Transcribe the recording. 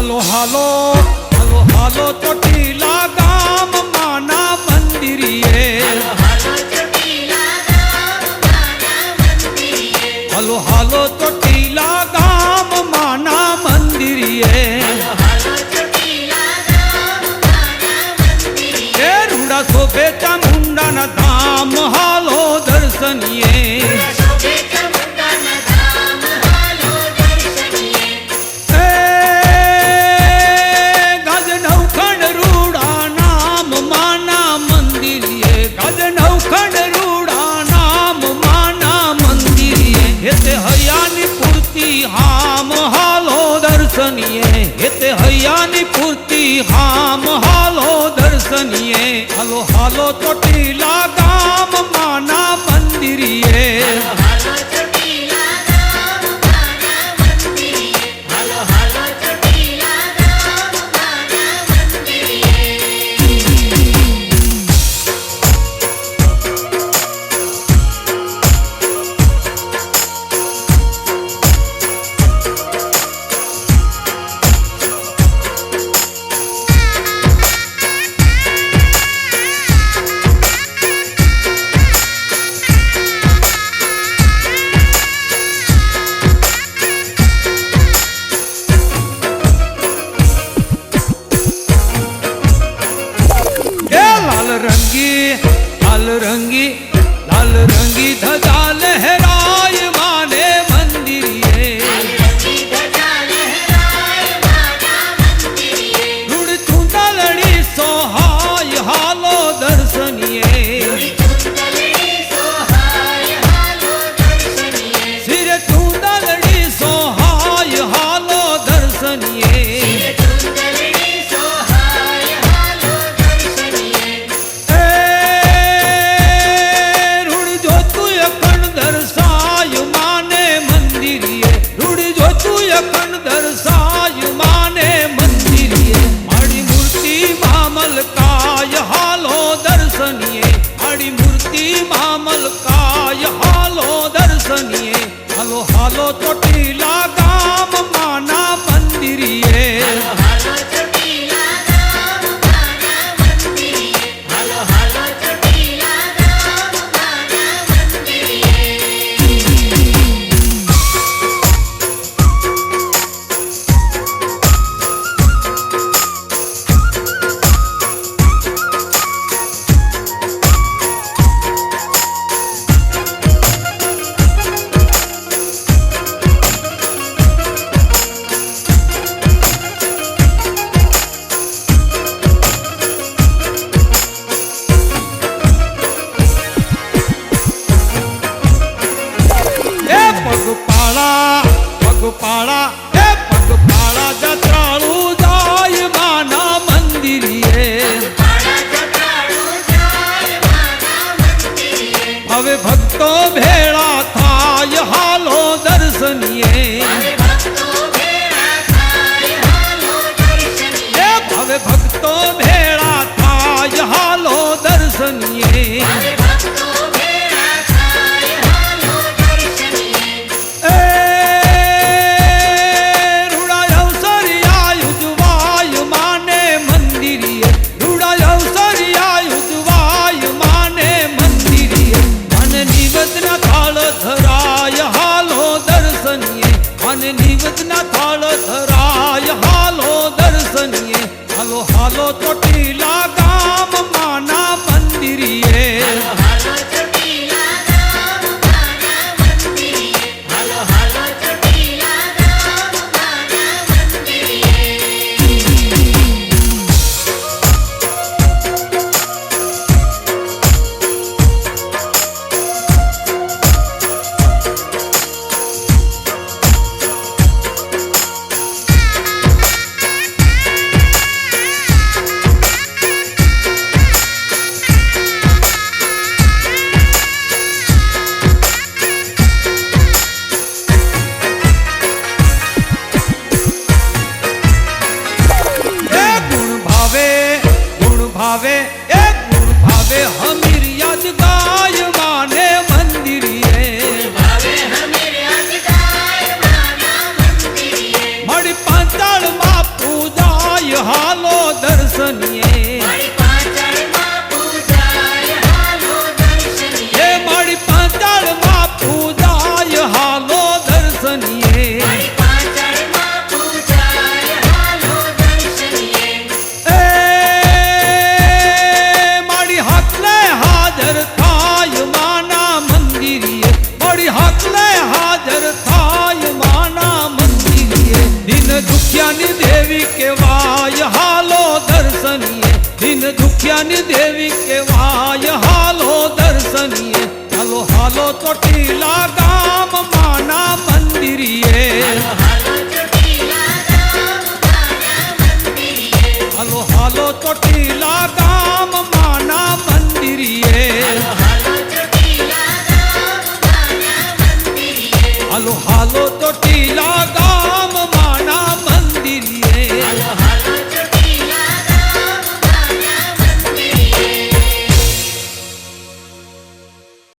હાલો હાલો હાલો હાલો ચોટીલા ગામ માના મંદિરીએ હાલો હાલો ચોટીલા ગામ માના મંદિરીએ એ રૂડા શોભે ચામુંડાના ધામ હાલો દર્શનીએ हाम हालो दर्शनीय हेते हयानी पूर्ति हाम हालो दर्शनीय हालो हालो चोटीला गाम माना मंदिरीए लाल रंगी ध्वजा लहराय माने मंदिरिए रुड़ चुंदलड़ी सोहाय हालो दर्शनीय सिर चुंदलड़ी सोहाय हालो दर्शनीय हालो हालो चोटीला गाम माना मंदिरीए पगपाड़ा हे पगपाड़ा जत्रालू जाय माना मंदिरीए हवे भक्तो भेड़ा थाय हालो दर्शनीय हवे भक्तो भेड़ा थाय हालो दर्शनीय थाल धराय हालो दर्शनीय हालो हालो चोटीला गाम माना मंदिरीए भावे एक गुण भावे हमीर याद गाय माने मंदिरिए मड़ी पांचाल मा દેવી કેવાય હાલો દર્શનીએ દિન દુખિયાની દેવી કેવાય હાલો દર્શનીએ હાલો હાલો ચોટીલા ગામ માના મંદિરીએ હાલો હાલો ચોટીલા ગામ માના મંદિરીએ હાલો હાલો ચોટીલા ગામ